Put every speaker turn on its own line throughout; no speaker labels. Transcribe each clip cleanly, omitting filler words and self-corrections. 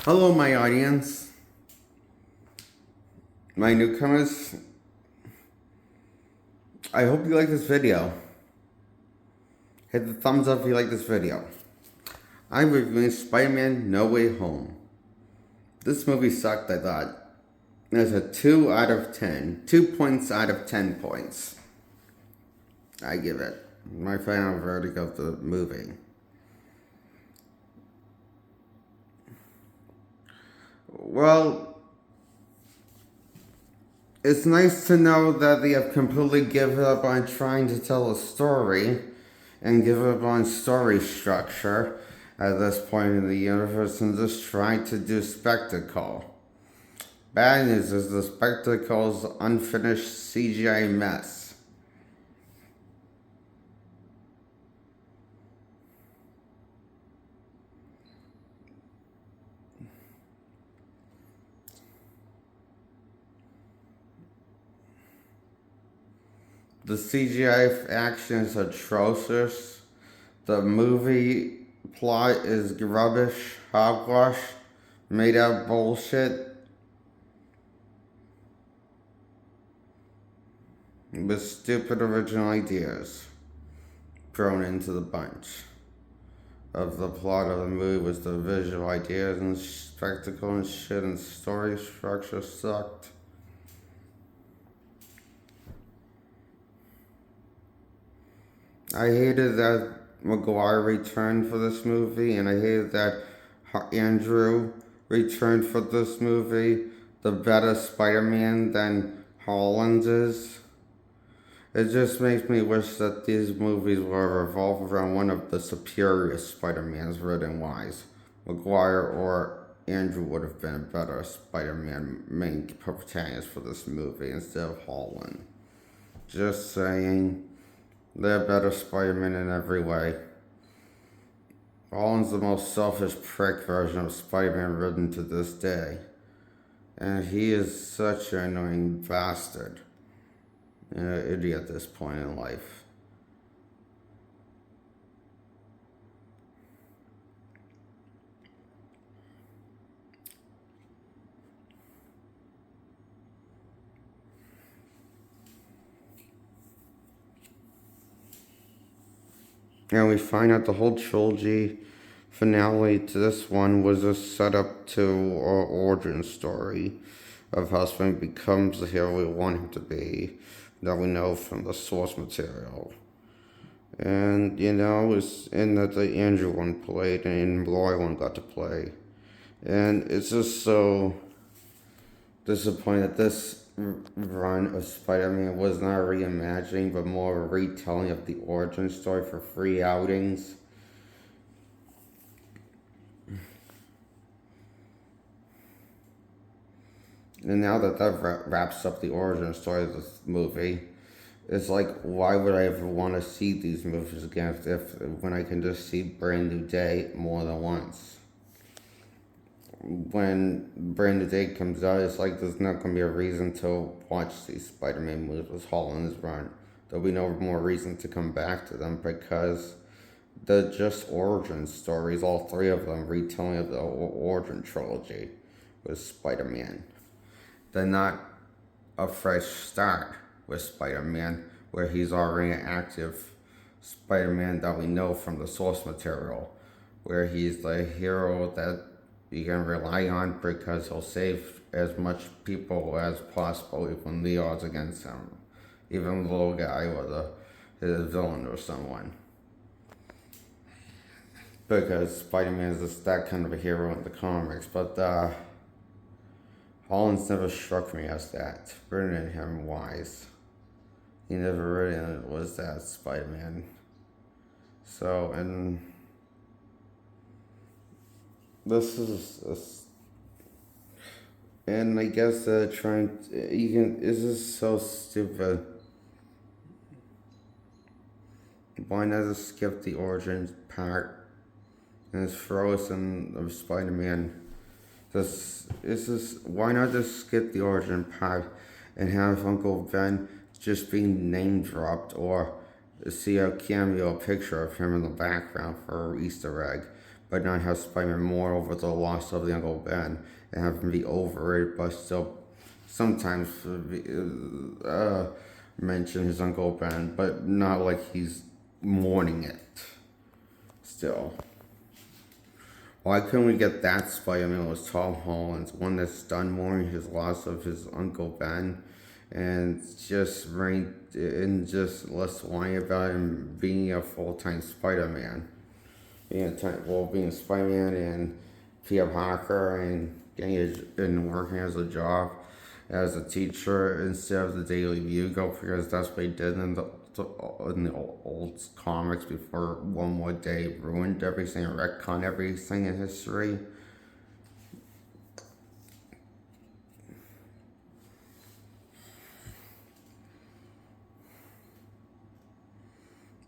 Hello, my audience, my newcomers. I hope you like this video. Hit the thumbs up if you like this video. I'm reviewing Spider-Man No Way Home. This movie sucked, I thought. It's a 2 out of 10. 2 points out of 10 points. I give it. My final verdict of the movie. Well, it's nice to know that they have completely given up on trying to tell a story and give up on story structure at this point in the universe and just trying to do spectacle. Bad news is the spectacle's unfinished CGI mess. The CGI action is atrocious. The movie plot is rubbish, hogwash, made up bullshit with stupid original ideas thrown into the bunch. Of the plot of the movie was the visual ideas and spectacle and shit, and story structure sucked. I hated that Maguire returned for this movie, and I hated that Andrew returned for this movie. The better Spider-Man than Holland is. It just makes me wish that these movies were revolved around one of the superior Spider-Mans written-wise. Maguire or Andrew would have been a better Spider-Man main protagonist for this movie instead of Holland. Just saying. They're better Spider-Man in every way. Holland's the most selfish prick version of Spider-Man written to this day. And he is such an annoying bastard. An idiot at this point in life. And we find out the whole trilogy finale to this one was a setup to our origin story of how Spider-Man becomes the hero we want him to be, that we know from the source material. And, it's in that the Andrew one played and Roy one got to play. And it's just so disappointing that this run of Spider-Man was not a reimagining, but more a retelling of the origin story for 3 outings. And now that wraps up the origin story of this movie, it's like, why would I ever want to see these movies again when I can just see Brand New Day more than once? When Brand New Day comes out, it's like there's not going to be a reason to watch these Spider-Man movies with Holland's run. There'll be no more reason to come back to them because they're just origin stories, all 3 of them retelling of the origin trilogy with Spider-Man. They're not a fresh start with Spider-Man where he's already an active Spider-Man that we know from the source material, where he's the hero that you can rely on because he'll save as much people as possible even the odds against him, even the little guy or his villain or someone. Because Spider-Man is just that kind of a hero in the comics, but Holland's never struck me as that, written in him wise. He never really was that Spider-Man. So, and this is, and I guess this is so stupid. Why not just skip the origin part and just throw us in of Spider-Man? Why not just skip the origin part and have Uncle Ben just being name dropped, or see a cameo picture of him in the background for Easter egg, but not have Spider-Man mourn over the loss of the Uncle Ben and have him be over it, but still sometimes mention his Uncle Ben, but not like he's mourning it still. Why couldn't we get that Spider-Man with Tom Holland's one that's done mourning his loss of his Uncle Ben, and just less whine about him being a full-time Spider-Man, being a Spider-Man and Peter Parker and working as a job as a teacher instead of the Daily Bugle, because that's what he did in the old comics before One More Day ruined everything and retconned everything in history.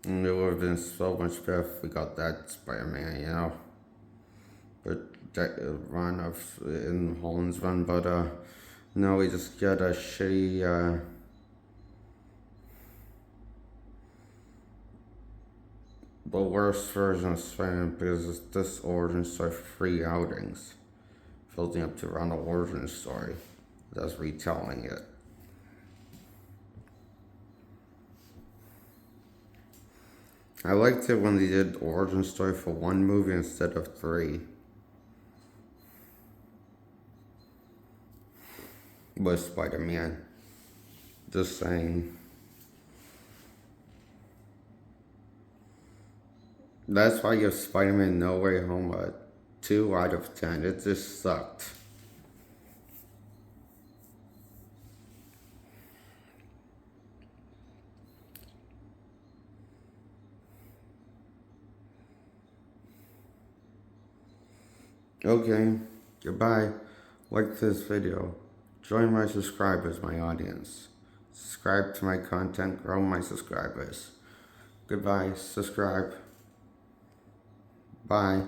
And it would have been so much better if we got that Spider-Man, But that run of in Holland's run, but no, we just got a shitty the worst version of Spider-Man, because this origin story 3 outings, building up to around the origin story. That's retelling it. I liked it when they did origin story for 1 movie instead of 3. With Spider-Man. Just saying. That's why I give Spider-Man No Way Home a 2 out of 10. It just sucked. Okay, goodbye. Like this video. Join my subscribers, my audience. Subscribe to my content, grow my subscribers. Goodbye, subscribe. Bye.